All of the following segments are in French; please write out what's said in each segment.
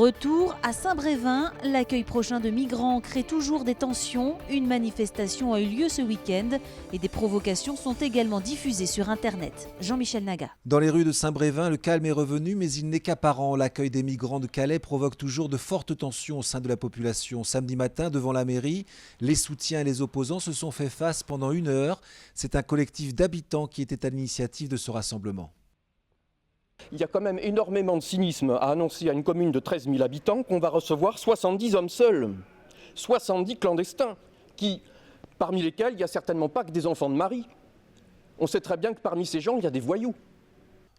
Retour à Saint-Brévin, l'accueil prochain de migrants crée toujours des tensions. Une manifestation a eu lieu ce week-end et des provocations sont également diffusées sur Internet. Jean-Michel Naga. Dans les rues de Saint-Brévin, le calme est revenu, mais il n'est qu'apparent. L'accueil des migrants de Calais provoque toujours de fortes tensions au sein de la population. Samedi matin, devant la mairie, les soutiens et les opposants se sont fait face pendant 1 heure. C'est un collectif d'habitants qui était à l'initiative de ce rassemblement. Il y a quand même énormément de cynisme à annoncer à une commune de 13 000 habitants qu'on va recevoir 70 hommes seuls, 70 clandestins, parmi lesquels il n'y a certainement pas que des enfants de mari. On sait très bien que parmi ces gens, il y a des voyous.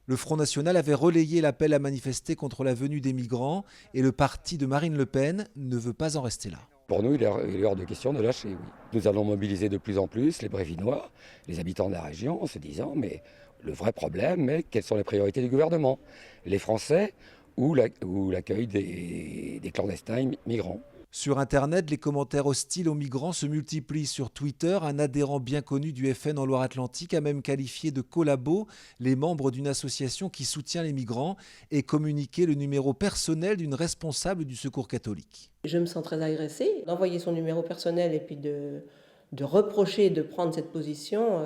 Le Front National avait relayé l'appel à manifester contre la venue des migrants et le parti de Marine Le Pen ne veut pas en rester là. Pour nous, il est hors de question de lâcher, oui. Nous allons mobiliser de plus en plus les Brévinois, les habitants de la région, en se disant mais le vrai problème est quelles sont les priorités du gouvernement, les Français ou l'accueil des clandestins migrants. Sur Internet, les commentaires hostiles aux migrants se multiplient. Sur Twitter, un adhérent bien connu du FN en Loire-Atlantique a même qualifié de collabos les membres d'une association qui soutient les migrants et communiqué le numéro personnel d'une responsable du Secours catholique. Je me sens très agressée. D'envoyer son numéro personnel et puis de reprocher de prendre cette position,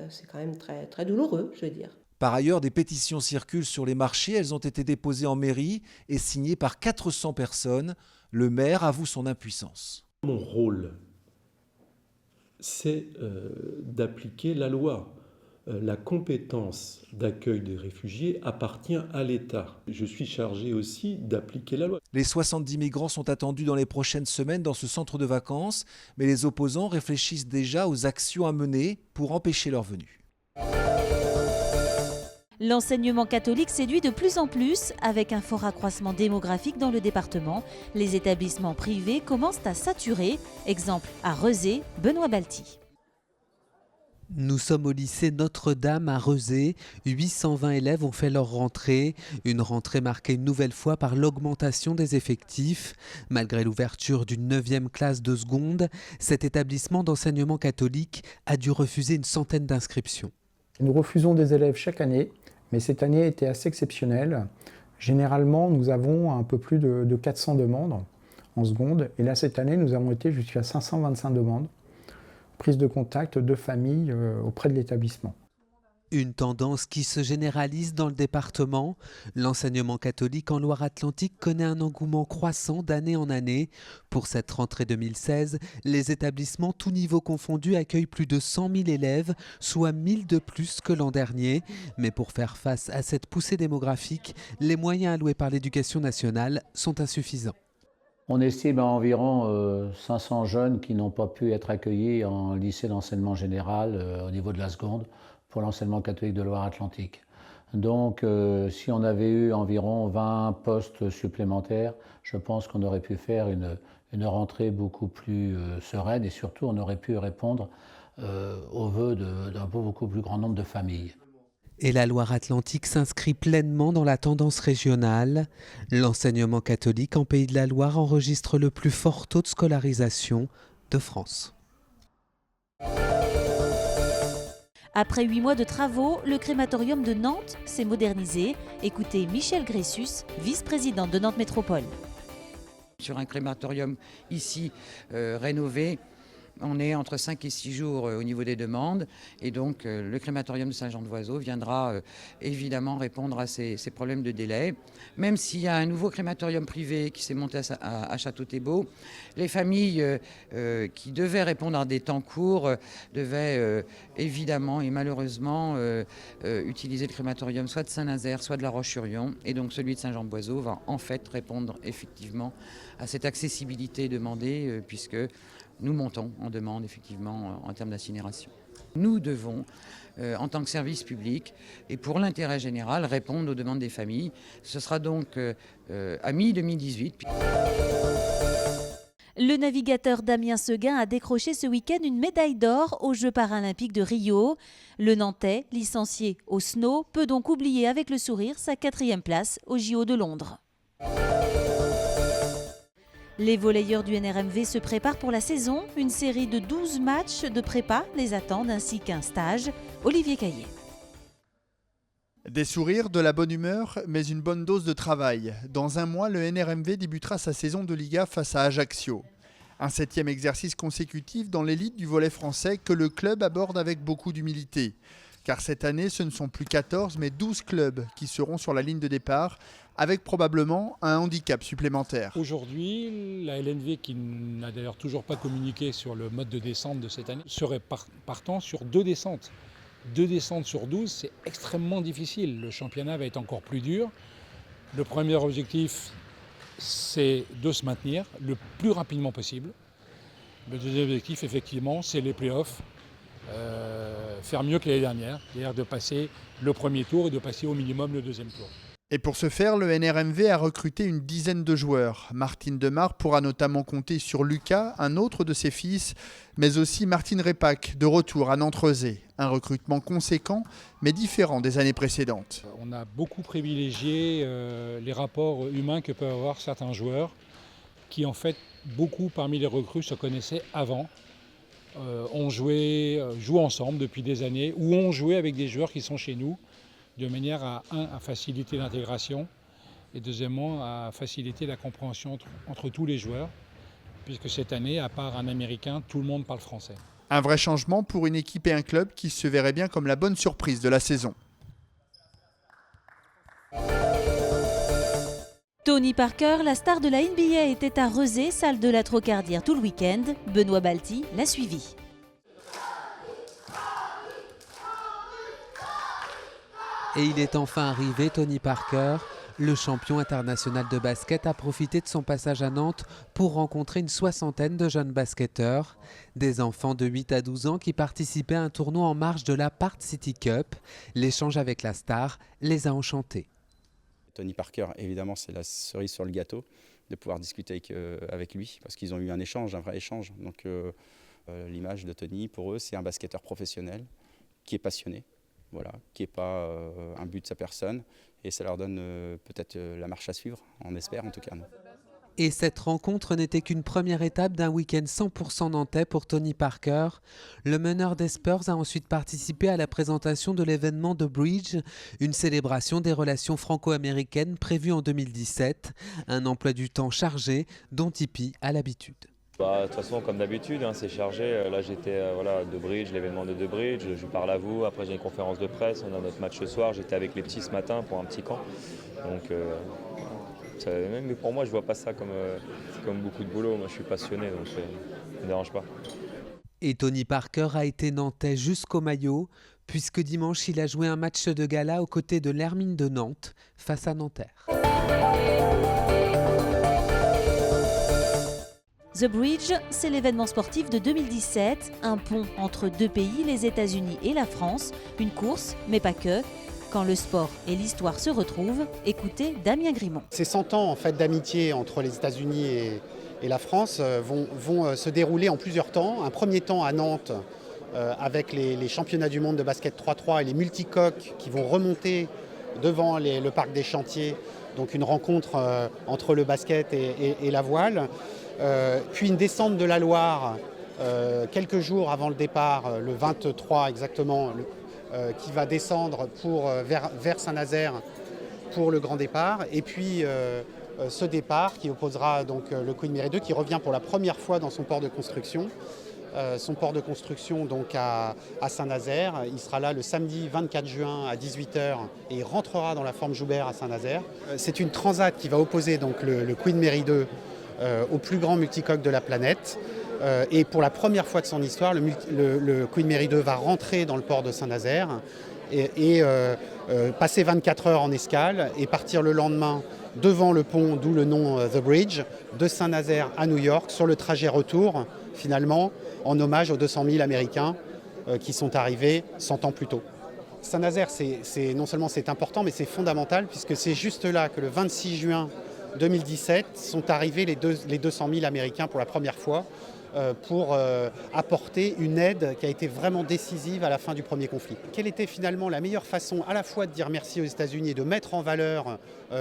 c'est quand même très, très douloureux, je veux dire. Par ailleurs, des pétitions circulent sur les marchés. Elles ont été déposées en mairie et signées par 400 personnes. Le maire avoue son impuissance. Mon rôle, c'est d'appliquer la loi. La compétence d'accueil des réfugiés appartient à l'État. Je suis chargé aussi d'appliquer la loi. Les 70 migrants sont attendus dans les prochaines semaines dans ce centre de vacances, mais les opposants réfléchissent déjà aux actions à mener pour empêcher leur venue. L'enseignement catholique séduit de plus en plus. Avec un fort accroissement démographique dans le département, les établissements privés commencent à saturer. Exemple à Rezé, Benoît Balti. Nous sommes au lycée Notre-Dame à Rezé. 820 élèves ont fait leur rentrée. Une rentrée marquée une nouvelle fois par l'augmentation des effectifs. Malgré l'ouverture d'une 9e classe de seconde, cet établissement d'enseignement catholique a dû refuser une centaine d'inscriptions. Nous refusons des élèves chaque année, mais cette année était assez exceptionnelle. Généralement, nous avons un peu plus de 400 demandes en seconde. Et là, cette année, nous avons été jusqu'à 525 demandes. Prise de contact de familles auprès de l'établissement. Une tendance qui se généralise dans le département. L'enseignement catholique en Loire-Atlantique connaît un engouement croissant d'année en année. Pour cette rentrée 2016, les établissements tous niveaux confondus accueillent plus de 100 000 élèves, soit 1000 de plus que l'an dernier. Mais pour faire face à cette poussée démographique, les moyens alloués par l'Éducation nationale sont insuffisants. On estime à environ 500 jeunes qui n'ont pas pu être accueillis en lycée d'enseignement général au niveau de la seconde pour l'enseignement catholique de Loire-Atlantique. Donc si on avait eu environ 20 postes supplémentaires, je pense qu'on aurait pu faire une rentrée beaucoup plus sereine et surtout on aurait pu répondre aux vœux d'un beaucoup plus grand nombre de familles. Et la Loire-Atlantique s'inscrit pleinement dans la tendance régionale. L'enseignement catholique en Pays de la Loire enregistre le plus fort taux de scolarisation de France. Après 8 mois de travaux, le crématorium de Nantes s'est modernisé. Écoutez Michel Gressus, vice-président de Nantes Métropole. Sur un crématorium ici rénové, on est entre 5 et 6 jours au niveau des demandes et donc le crématorium de Saint-Jean-de-Voiseau viendra évidemment répondre à ces problèmes de délai. Même s'il y a un nouveau crématorium privé qui s'est monté à Château-Thébot, les familles qui devaient répondre à des temps courts devaient évidemment et malheureusement utiliser le crématorium soit de Saint-Nazaire, soit de La Roche-sur-Yon. Et donc celui de Saint-Jean-de-Voiseau va en fait répondre effectivement à cette accessibilité demandée puisque nous montons en demande effectivement en termes d'incinération. Nous devons, en tant que service public et pour l'intérêt général, répondre aux demandes des familles. Ce sera donc à mi-2018. Le navigateur Damien Seguin a décroché ce week-end une médaille d'or aux Jeux paralympiques de Rio. Le Nantais, licencié au snow, peut donc oublier avec le sourire sa 4e place aux JO de Londres. Les volleyeurs du NRMV se préparent pour la saison. Une série de 12 matchs de prépa les attendent ainsi qu'un stage. Olivier Caillé. Des sourires, de la bonne humeur, mais une bonne dose de travail. Dans un mois, le NRMV débutera sa saison de Liga face à Ajaccio. Un 7e exercice consécutif dans l'élite du volley français que le club aborde avec beaucoup d'humilité. Car cette année, ce ne sont plus 14 mais 12 clubs qui seront sur la ligne de départ, avec probablement un handicap supplémentaire. Aujourd'hui, la LNV, qui n'a d'ailleurs toujours pas communiqué sur le mode de descente de cette année, serait partant sur 2 descentes. 2 descentes sur 12, c'est extrêmement difficile. Le championnat va être encore plus dur. Le premier objectif, c'est de se maintenir le plus rapidement possible. Le deuxième objectif, effectivement, c'est les playoffs. Faire mieux que l'année dernière, c'est-à-dire de passer le premier tour et de passer au minimum le deuxième tour. Et pour ce faire, le NRMV a recruté une dizaine de joueurs. Martine Demar pourra notamment compter sur Lucas, un autre de ses fils, mais aussi Martine Repac, de retour à Nantes-Rezé. Un recrutement conséquent, mais différent des années précédentes. On a beaucoup privilégié les rapports humains que peuvent avoir certains joueurs, qui en fait, beaucoup parmi les recrues se connaissaient avant. Jouent ensemble depuis des années, ou ont joué avec des joueurs qui sont chez nous, de manière à faciliter l'intégration et deuxièmement à faciliter la compréhension entre tous les joueurs, puisque cette année, à part un Américain, tout le monde parle français. Un vrai changement pour une équipe et un club qui se verrait bien comme la bonne surprise de la saison. Tony Parker, la star de la NBA, était à Rezé, salle de la Trocardière tout le week-end. Benoît Balti l'a suivi. Et il est enfin arrivé, Tony Parker. Le champion international de basket a profité de son passage à Nantes pour rencontrer une soixantaine de jeunes basketteurs, des enfants de 8 à 12 ans qui participaient à un tournoi en marge de la Part City Cup. L'échange avec la star les a enchantés. Tony Parker, évidemment, c'est la cerise sur le gâteau de pouvoir discuter avec lui, parce qu'ils ont eu un échange, un vrai échange. Donc l'image de Tony, pour eux, c'est un basketteur professionnel qui est passionné, voilà, qui n'est pas un but de sa personne. Et ça leur donne peut-être la marche à suivre, on espère en tout cas. Et cette rencontre n'était qu'une première étape d'un week-end 100% nantais pour Tony Parker. Le meneur des Spurs a ensuite participé à la présentation de l'événement The Bridge, une célébration des relations franco-américaines prévue en 2017. Un emploi du temps chargé dont Tipeee a l'habitude. De toute façon, comme d'habitude, c'est chargé. Là, j'étais The Bridge, l'événement de The Bridge. Je parle à vous. Après, j'ai une conférence de presse. On a notre match ce soir. J'étais avec les petits ce matin pour un petit camp. Donc, même pour moi, je ne vois pas ça comme beaucoup de boulot. Moi, je suis passionné, donc ça ne me dérange pas. Et Tony Parker a été nantais jusqu'au maillot, puisque dimanche, il a joué un match de gala aux côtés de l'Hermine de Nantes face à Nanterre. The Bridge, c'est l'événement sportif de 2017, un pont entre deux pays, les États-Unis et la France, une course, mais pas que. Quand le sport et l'histoire se retrouvent, écoutez Damien Grimont. Ces 100 ans en fait, d'amitié entre les États-Unis et la France vont se dérouler en plusieurs temps. Un premier temps à Nantes avec les championnats du monde de basket 3-3 et les multicoques qui vont remonter devant le parc des Chantiers. Donc une rencontre entre le basket et la voile. Puis une descente de la Loire quelques jours avant le départ, le 23 exactement, qui va descendre vers Saint-Nazaire pour le grand départ. Et puis ce départ qui opposera donc, le Queen Mary 2 qui revient pour la première fois dans son port de construction. Son port de construction donc à Saint-Nazaire. Il sera là le samedi 24 juin à 18h et il rentrera dans la forme Joubert à Saint-Nazaire. C'est une transat qui va opposer donc, le Queen Mary 2 au plus grand multicoque de la planète. Et pour la première fois de son histoire, le Queen Mary 2 va rentrer dans le port de Saint-Nazaire et passer 24 heures en escale et partir le lendemain devant le pont, d'où le nom The Bridge, de Saint-Nazaire à New York, sur le trajet retour, finalement, en hommage aux 200 000 Américains qui sont arrivés 100 ans plus tôt. Saint-Nazaire, non seulement c'est important, mais c'est fondamental, puisque c'est juste là que le 26 juin 2017 sont arrivés les 200 000 Américains pour la première fois pour apporter une aide qui a été vraiment décisive à la fin du premier conflit. Quelle était finalement la meilleure façon à la fois de dire merci aux États-Unis et de mettre en valeur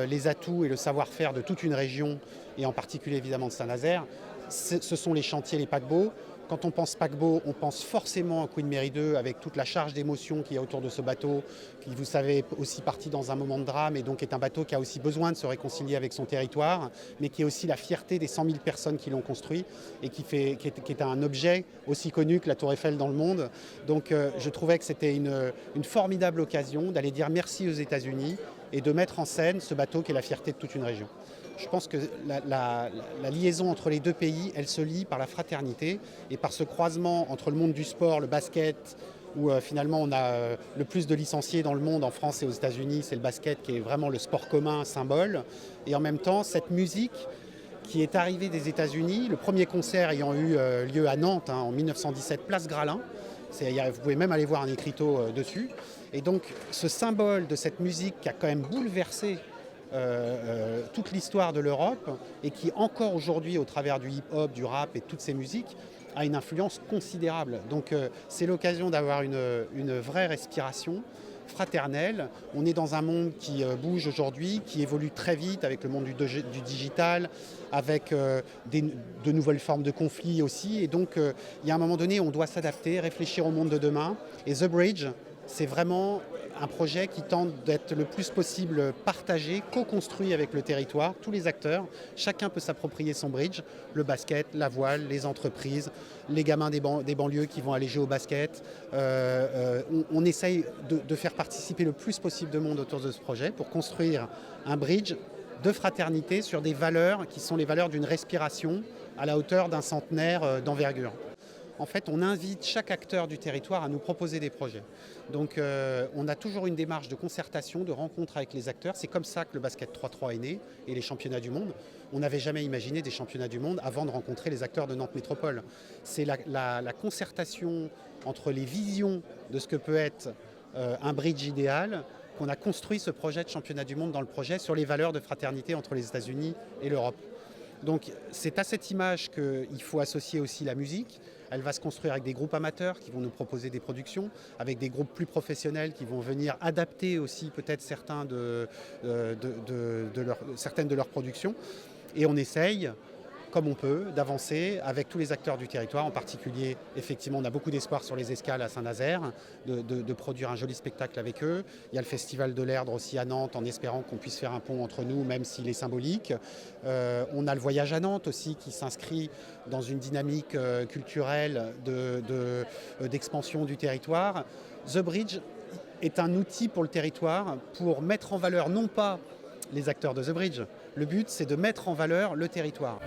les atouts et le savoir-faire de toute une région, et en particulier évidemment de Saint-Nazaire? Ce sont les chantiers, les paquebots. Quand on pense paquebot, on pense forcément à Queen Mary 2 avec toute la charge d'émotion qu'il y a autour de ce bateau, qui, vous savez, est aussi parti dans un moment de drame et donc est un bateau qui a aussi besoin de se réconcilier avec son territoire, mais qui est aussi la fierté des 100 000 personnes qui l'ont construit et qui est un objet aussi connu que la Tour Eiffel dans le monde. Donc je trouvais que c'était une formidable occasion d'aller dire merci aux États-Unis et de mettre en scène ce bateau qui est la fierté de toute une région. Je pense que la liaison entre les deux pays, elle se lie par la fraternité et par ce croisement entre le monde du sport, le basket, où finalement on a le plus de licenciés dans le monde, en France et aux États-Unis, c'est le basket qui est vraiment le sport commun, symbole. Et en même temps, cette musique qui est arrivée des États-Unis, le premier concert ayant eu lieu à Nantes en 1917, place Gralin. Vous pouvez même aller voir un écriteau dessus. Et donc ce symbole de cette musique qui a quand même bouleversé toute l'histoire de l'Europe et qui encore aujourd'hui au travers du hip-hop, du rap et toutes ces musiques a une influence considérable. Donc c'est l'occasion d'avoir une vraie respiration fraternelle. On est dans un monde qui bouge aujourd'hui, qui évolue très vite avec le monde du digital, avec de nouvelles formes de conflits aussi. Et donc il y a un moment donné, on doit s'adapter, réfléchir au monde de demain. Et The Bridge, c'est vraiment un projet qui tente d'être le plus possible partagé, co-construit avec le territoire, tous les acteurs. Chacun peut s'approprier son bridge, le basket, la voile, les entreprises, les gamins des banlieues qui vont aller jouer au basket. On essaye de faire participer le plus possible de monde autour de ce projet pour construire un bridge de fraternité sur des valeurs qui sont les valeurs d'une respiration à la hauteur d'un centenaire d'envergure. En fait, on invite chaque acteur du territoire à nous proposer des projets. Donc on a toujours une démarche de concertation, de rencontre avec les acteurs. C'est comme ça que le basket 3-3 est né et les championnats du monde. On n'avait jamais imaginé des championnats du monde avant de rencontrer les acteurs de Nantes Métropole. C'est la concertation entre les visions de ce que peut être un bridge idéal qu'on a construit ce projet de championnat du monde dans le projet sur les valeurs de fraternité entre les États-Unis et l'Europe. Donc c'est à cette image qu'il faut associer aussi la musique. Elle va se construire avec des groupes amateurs qui vont nous proposer des productions, avec des groupes plus professionnels qui vont venir adapter aussi peut-être certaines de leurs productions. Et on essaye, comme on peut, d'avancer avec tous les acteurs du territoire. En particulier, effectivement, on a beaucoup d'espoir sur les escales à Saint-Nazaire, de produire un joli spectacle avec eux. Il y a le Festival de l'Erdre aussi à Nantes, en espérant qu'on puisse faire un pont entre nous, même s'il est symbolique. On a le voyage à Nantes aussi, qui s'inscrit dans une dynamique culturelle d'expansion du territoire. The Bridge est un outil pour le territoire pour mettre en valeur non pas les acteurs de The Bridge. Le but, c'est de mettre en valeur le territoire.